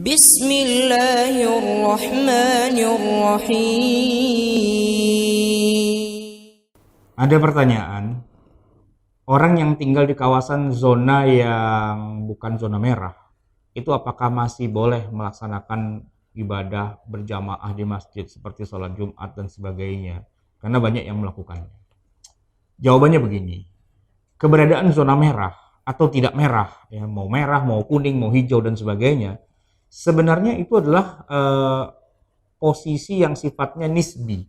Bismillahirrahmanirrahim. Ada pertanyaan, orang yang tinggal di kawasan zona yang bukan zona merah, itu apakah masih boleh melaksanakan ibadah berjamaah di masjid seperti sholat Jumat dan sebagainya? Karena banyak yang melakukannya. Jawabannya begini, keberadaan zona merah atau tidak merah, ya, mau merah, mau kuning, mau hijau dan sebagainya, sebenarnya itu adalah posisi yang sifatnya nisbi.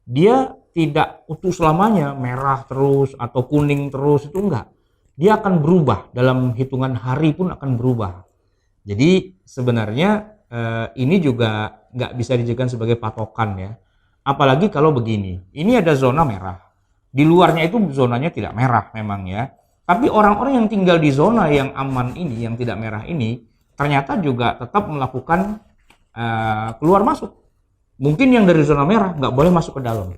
Dia tidak utuh selamanya merah terus atau kuning terus, itu enggak. Dia akan berubah, dalam hitungan hari pun akan berubah. Jadi sebenarnya ini juga nggak bisa dijadikan sebagai patokan ya. Apalagi kalau begini, ini ada zona merah. Di luarnya itu zonanya tidak merah memang ya. Tapi orang-orang yang tinggal di zona yang aman ini, yang tidak merah ini, ternyata juga tetap melakukan keluar masuk. Mungkin yang dari zona merah nggak boleh masuk ke dalam.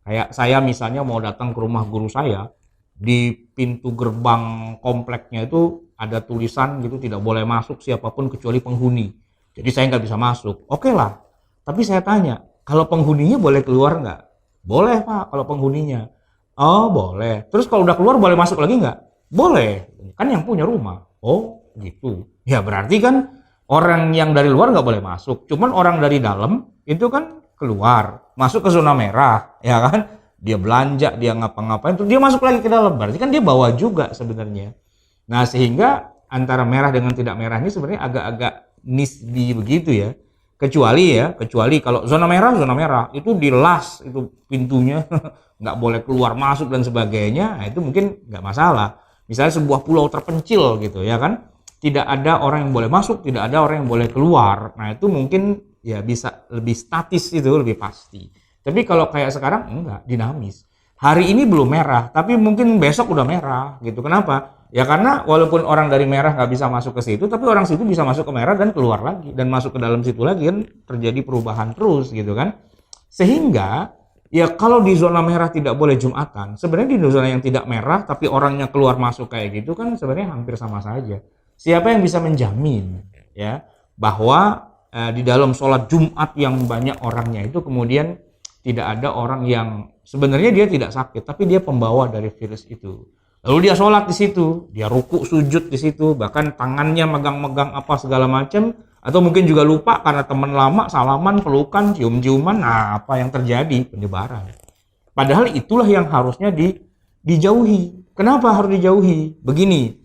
Kayak saya misalnya mau datang ke rumah guru saya, di pintu gerbang kompleknya itu ada tulisan gitu, tidak boleh masuk siapapun kecuali penghuni. Jadi saya nggak bisa masuk. Oke lah, tapi saya tanya, kalau penghuninya boleh keluar nggak? Boleh Pak, kalau penghuninya. Oh boleh. Terus kalau udah keluar boleh masuk lagi nggak? Boleh. Kan yang punya rumah. Oh gitu. Ya berarti kan orang yang dari luar nggak boleh masuk. Cuman orang dari dalam itu kan keluar, masuk ke zona merah, ya kan? Dia belanja, dia ngapa-ngapain, terus dia masuk lagi ke dalam. Berarti kan dia bawa juga sebenarnya. Nah sehingga antara merah dengan tidak merah ini sebenarnya agak-agak nisbi begitu ya. Kecuali kalau zona merah itu dilas itu pintunya nggak boleh keluar masuk dan sebagainya. Nah, itu mungkin nggak masalah. Misalnya sebuah pulau terpencil gitu ya kan, tidak ada orang yang boleh masuk, tidak ada orang yang boleh keluar. Nah itu mungkin ya bisa lebih statis, itu lebih pasti. Tapi kalau kayak sekarang enggak, dinamis. Hari ini belum merah, tapi mungkin besok udah merah gitu. Kenapa? Ya karena walaupun orang dari merah nggak bisa masuk ke situ, tapi orang situ bisa masuk ke merah dan keluar lagi, dan masuk ke dalam situ lagi, kan terjadi perubahan terus gitu kan. Sehingga ya kalau di zona merah tidak boleh Jumatan, sebenarnya di zona yang tidak merah tapi orangnya keluar masuk kayak gitu kan sebenarnya hampir sama saja. Siapa yang bisa menjamin ya bahwa di dalam sholat Jumat yang banyak orangnya itu kemudian tidak ada orang yang sebenarnya dia tidak sakit tapi dia pembawa dari virus itu. Lalu dia sholat di situ, dia ruku sujud di situ, bahkan tangannya megang-megang apa segala macam, atau mungkin juga lupa karena teman lama, salaman, pelukan, cium-ciuman. Nah, apa yang terjadi? Penyebaran. Padahal itulah yang harusnya dijauhi. Kenapa harus dijauhi? Begini,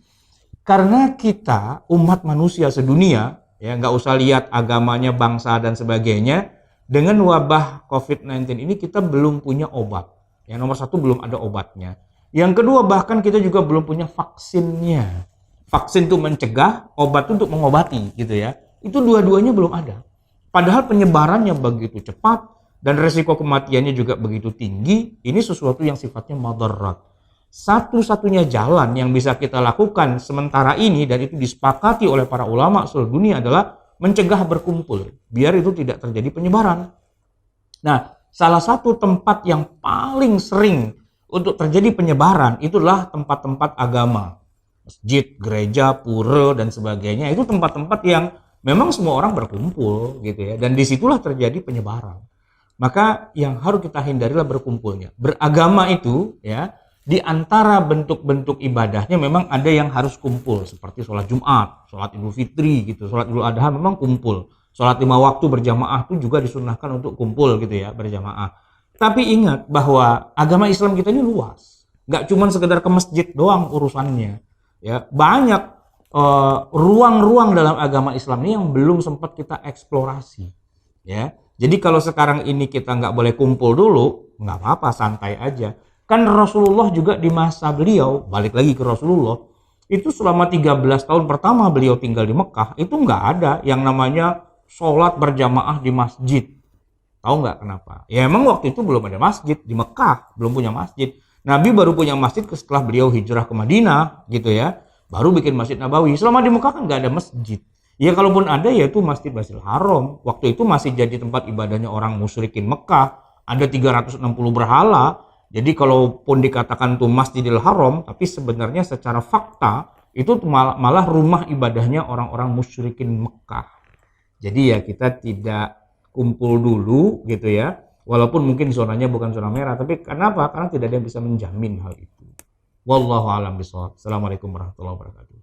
karena kita umat manusia sedunia, ya nggak usah lihat agamanya, bangsa dan sebagainya, dengan wabah COVID-19 ini kita belum punya obat. Yang nomor satu, belum ada obatnya. Yang kedua, bahkan kita juga belum punya vaksinnya. Vaksin itu mencegah, obat itu untuk mengobati gitu ya. Itu dua-duanya belum ada. Padahal penyebarannya begitu cepat dan resiko kematiannya juga begitu tinggi. Ini sesuatu yang sifatnya madarat. Satu-satunya jalan yang bisa kita lakukan sementara ini, dan itu disepakati oleh para ulama seluruh dunia, adalah mencegah berkumpul biar itu tidak terjadi penyebaran. Nah, salah satu tempat yang paling sering untuk terjadi penyebaran itulah tempat-tempat agama, masjid, gereja, pura dan sebagainya. Itu tempat-tempat yang memang semua orang berkumpul gitu ya, dan disitulah terjadi penyebaran. Maka yang harus kita hindarilah berkumpulnya. Beragama itu ya, di antara bentuk-bentuk ibadahnya memang ada yang harus kumpul, seperti sholat Jumat, sholat Idul Fitri gitu, sholat Idul Adha memang kumpul. Sholat 5 waktu berjamaah itu juga disunahkan untuk kumpul gitu ya, berjamaah. Tapi ingat bahwa agama Islam kita ini luas, nggak cuma sekedar ke masjid doang urusannya. Ya, banyak ruang-ruang dalam agama Islam ini yang belum sempat kita eksplorasi. Ya, jadi kalau sekarang ini kita nggak boleh kumpul dulu, nggak apa-apa, santai aja. Kan Rasulullah juga di masa beliau, balik lagi ke Rasulullah, itu selama 13 tahun pertama beliau tinggal di Mekah, itu nggak ada yang namanya sholat berjamaah di masjid. Tahu nggak kenapa? Ya emang waktu itu belum ada masjid di Mekah, belum punya masjid. Nabi baru punya masjid setelah beliau hijrah ke Madinah gitu ya, baru bikin Masjid Nabawi. Selama di Mekah kan nggak ada masjid. Ya kalaupun ada ya itu Masjidil Haram. Waktu itu masih jadi tempat ibadahnya orang musyrikin Mekah. Ada 360 berhala. Jadi kalaupun dikatakan itu Masjidil Haram, tapi sebenarnya secara fakta itu malah rumah ibadahnya orang-orang musyrikin Mekah. Jadi ya kita tidak kumpul dulu gitu ya. Walaupun mungkin zonanya bukan zona merah, tapi kenapa? Karena tidak ada yang bisa menjamin hal itu. Wallahu a'lam bishawab. Assalamualaikum warahmatullahi wabarakatuh.